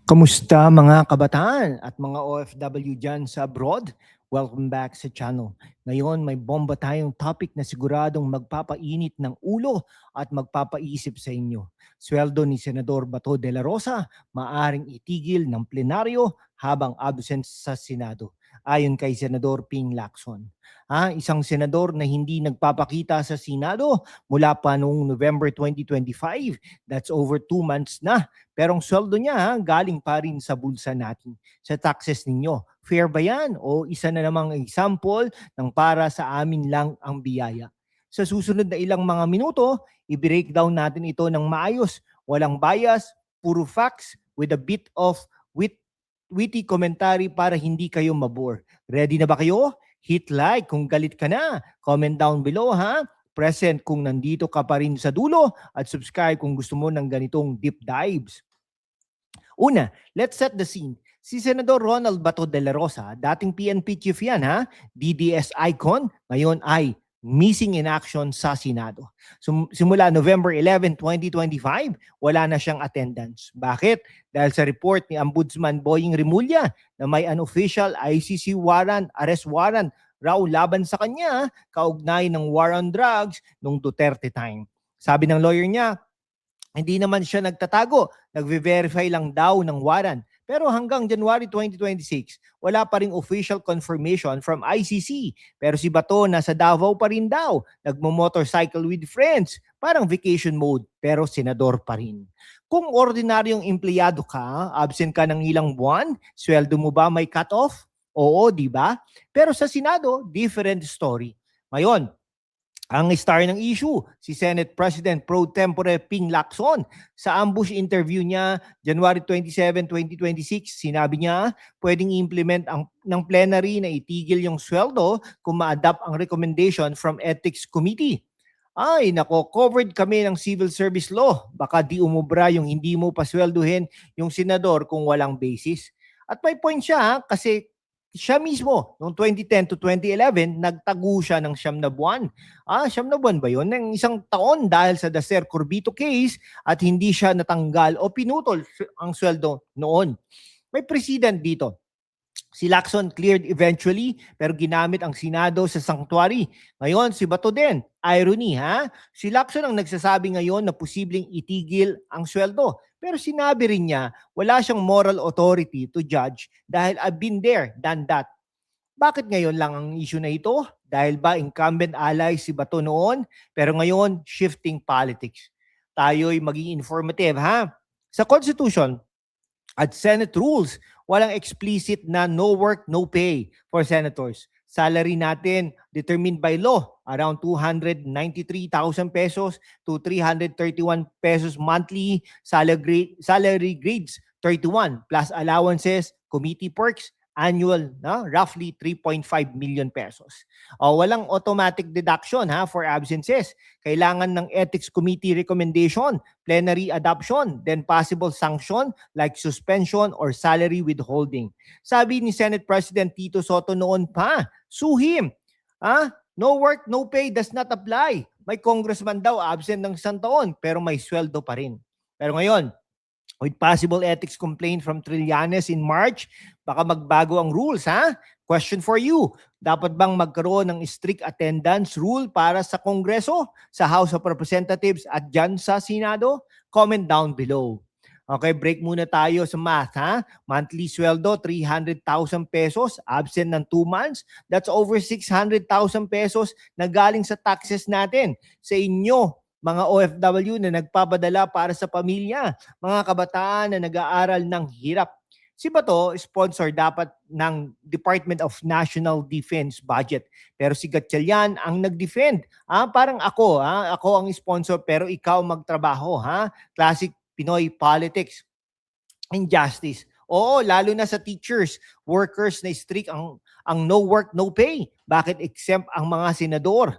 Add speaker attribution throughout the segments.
Speaker 1: Kamusta mga kabataan at mga OFW dyan sa abroad? Welcome back sa channel. Ngayon may bomba tayong topic na siguradong magpapainit ng ulo at magpapaisip sa inyo. Sweldo ni Senador Bato de la Rosa maaring itigil ng plenaryo habang absent sa Senado. Ayon kay Senador Ping Lacson. Isang senador na hindi nagpapakita sa Senado mula pa noong November 2025. That's over 2 months na. Pero ang sweldo niya galing pa rin sa bulsa natin, sa taxes ninyo. Fair ba yan? O isa na namang example ng para sa amin lang ang biyaya? Sa susunod na ilang mga minuto, i-breakdown natin ito ng maayos, walang bias, puro facts, with a bit of witty commentary para hindi kayo mabore. Ready na ba kayo? Hit like kung galit ka na. Comment down below ha. Present kung nandito ka pa rin sa dulo at subscribe kung gusto mo ng ganitong deep dives. Una, let's set the scene. Si Senador Ronald Bato de la Rosa, dating PNP chief yan ha, DDS icon, ngayon ay missing in action sa Senado. Simula November 11, 2025, wala na siyang attendance. Bakit? Dahil sa report ni Ombudsman Boying Rimulya na may unofficial ICC warrant, arrest warrant raw laban sa kanya kaugnay ng war on drugs nung Duterte time. Sabi ng lawyer niya, hindi naman siya nagtatago, nagve-verify lang daw ng warrant. Pero hanggang January 2026, wala pa ring official confirmation from ICC. Pero si Bato nasa Davao pa rin daw, nagmo-motorcycle with friends, parang vacation mode, pero senador pa rin. Kung ordinaryong empleyado ka, absent ka ng ilang buwan, sweldo mo ba may cut-off? Oo, di ba? Pero sa Senado, different story. Ngayon, ang star ng issue, si Senate President Pro Tempore Ping Lacson. Sa ambush interview niya, January 27, 2026, sinabi niya pwedeng implement ng plenary na itigil yung sweldo kung ma-adapt ang recommendation from Ethics Committee. Ay, nako, covered kami ng civil service law. Baka di umubra yung hindi mo pasweldohin yung senador kung walang basis. At may point siya kasi siya mismo, noong 2010 to 2011, nagtago siya ng 9 na buwan. 9 na buwan ba yun? Ng isang taon dahil sa Dacer Corbito case at hindi siya natanggal o pinutol ang sweldo noon. May precedent dito. Si Lacson cleared eventually pero ginamit ang Senado sa sanctuary. Ngayon, si Bato din. Irony ha? Si Lacson ang nagsasabi ngayon na posibleng itigil ang sweldo. Pero sinabi rin niya, wala siyang moral authority to judge dahil I've been there, done that. Bakit ngayon lang ang issue na ito? Dahil ba incumbent ally si Bato noon, pero ngayon shifting politics. Tayo'y maging informative ha? Sa Constitution at Senate rules, walang explicit na no work, no pay for senators. Salary natin determined by law, around 293,000 pesos to 331 pesos monthly. Salary grades 31 plus allowances, committee perks, annual na roughly 3.5 million pesos. Walang automatic deduction ha for absences. Kailangan ng ethics committee recommendation, plenary adoption, then possible sanction like suspension or salary withholding. Sabi ni Senate President Tito Soto noon pa, sue him. No work, no pay does not apply. May congressman daw absent ng 1 taon pero may sweldo pa rin. Pero ngayon, with possible ethics complaint from Trillanes in March, baka magbago ang rules ha? Question for you, dapat bang magkaroon ng strict attendance rule para sa Kongreso, sa House of Representatives at dyan sa Senado? Comment down below. Okay, break muna tayo sa math ha. Monthly sweldo, 300,000 pesos, absent ng 2 months. That's over 600,000 pesos na galing sa taxes natin. Sa inyo, mga OFW na nagpapadala para sa pamilya, mga kabataan na nag-aaral ng hirap. Si Bato, sponsor dapat ng Department of National Defense budget. Pero si Gatchalian ang nag-defend. Parang ako ang sponsor pero ikaw magtrabaho. Classic Pinoy politics. Injustice. Oo, lalo na sa teachers, workers na strict ang no work, no pay. Bakit exempt ang mga senador?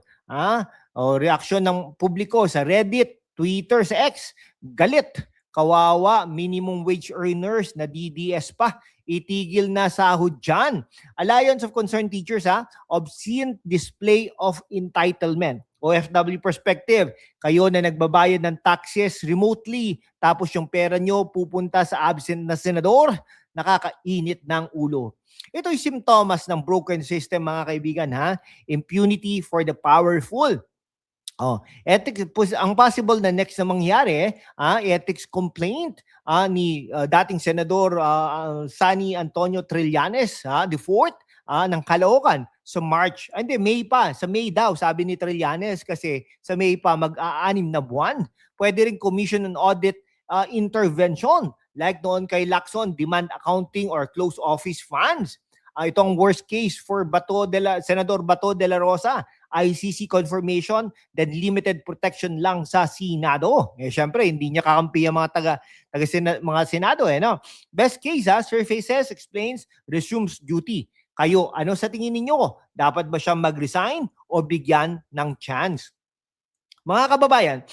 Speaker 1: Reaksyon ng publiko sa Reddit, Twitter, sa X, galit. Kawawa, minimum wage earners na DDS pa. Itigil na sahod dyan. Alliance of Concerned Teachers, obscene display of entitlement. OFW perspective, kayo na nagbabayad ng taxes remotely, tapos yung pera nyo pupunta sa absent na senador, nakakainit ng ulo. Ito'y simptomas ng broken system, mga kaibigan, impunity for the powerful. Ethics, ang possible na next na mangyari, ethics complaint ni dating Senador Sani Antonio Trillanes, the fourth, ng Caloocan sa March. Hindi, May pa. Sa May daw, sabi ni Trillanes, kasi sa May pa mag-aanim na buwan. Pwede rin Commission on Audit intervention. Like noon kay Lacson, demand accounting or close office funds. Itong worst case for Senador Bato de la Rosa, ICC confirmation, then limited protection lang sa Senado. Syempre, hindi niya kakampi ang mga mga Senado. No? Best case, Surfaces explains, resumes duty. Kayo, ano sa tingin ninyo? Dapat ba siyang mag-resign o bigyan ng chance? Mga kababayan,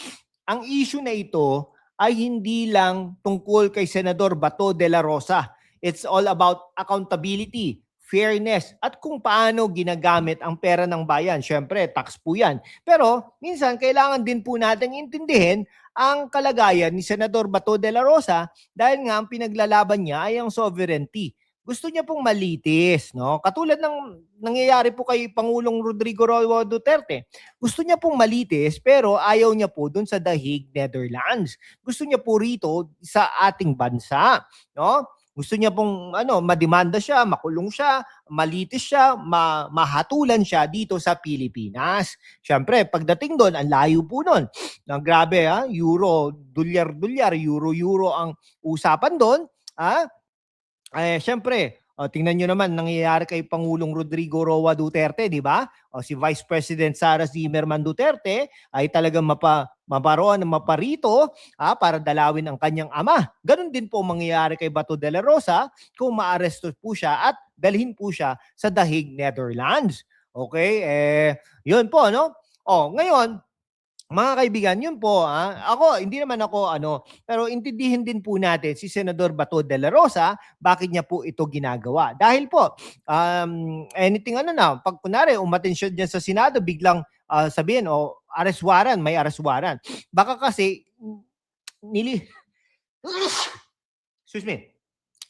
Speaker 1: ang issue na ito ay hindi lang tungkol kay Senador Bato de la Rosa. It's all about accountability, fairness, at kung paano ginagamit ang pera ng bayan. Siyempre, tax po yan. Pero minsan, kailangan din po natin intindihin ang kalagayan ni Senador Bato de la Rosa dahil nga ang pinaglalaban niya ay ang sovereignty. Gusto niya pong malitis, no? Katulad ng nangyayari po kay Pangulong Rodrigo Roa Duterte. Gusto niya pong malitis pero ayaw niya po dun sa The Hague, Netherlands. Gusto niya po rito sa ating bansa, no? Gusto niya pong mademanda siya, makulong siya, malitis siya, mahatulan siya dito sa Pilipinas. Siyempre, pagdating doon, ang layo po doon. Grabe, euro, dolyar, euro ang usapan doon. Siyempre, tingnan nyo naman nangyayari kay Pangulong Rodrigo Roa Duterte, di ba? Si Vice President Sara Zimmerman Duterte ay talagang maparito para dalawin ang kanyang ama. Ganon din po mangyayari kay Bato de la Rosa kung maaresto po siya at dalhin po siya sa The Hague, Netherlands. Okay? Yun po, no? Ngayon, mga kaibigan, yun po. Ako, hindi naman ako pero intindihin din po natin si Senador Bato de la Rosa, bakit niya po ito ginagawa. Dahil po, anything pag kunwari, umatensyon dyan sa Senado, biglang sabihin, arrest warrant, may arrest warrant. Baka kasi, excuse me,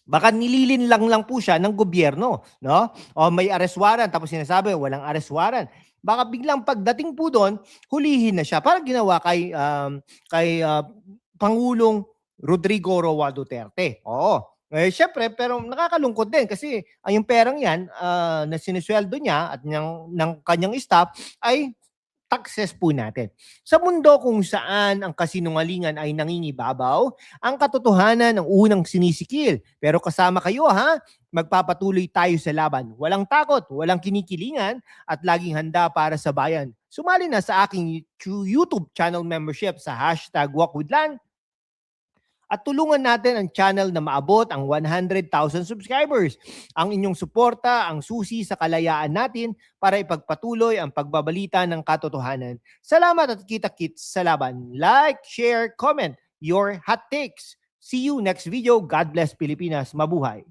Speaker 1: baka nililin lang po siya ng gobyerno, no? O may arrest warrant, tapos sinasabi, walang arrest warrant. Baka biglang pagdating po doon, hulihin na siya. Parang ginawa kay Pangulong Rodrigo Roa Duterte. Syempre, pero nakakalungkot din kasi yung perang yan na sinisweldo niya at ng kanyang staff ay taxes po natin. Sa mundo kung saan ang kasinungalingan ay nangingibabaw, ang katotohanan ang unang sinisikil. Pero kasama kayo magpapatuloy tayo sa laban. Walang takot, walang kinikilingan, at laging handa para sa bayan. Sumali na sa aking YouTube channel membership sa #WalkWithLan at tulungan natin ang channel na maabot ang 100,000 subscribers. Ang inyong suporta ang susi sa kalayaan natin para ipagpatuloy ang pagbabalita ng katotohanan. Salamat at kita-kits sa laban. Like, share, comment your hot takes. See you next video. God bless Pilipinas. Mabuhay.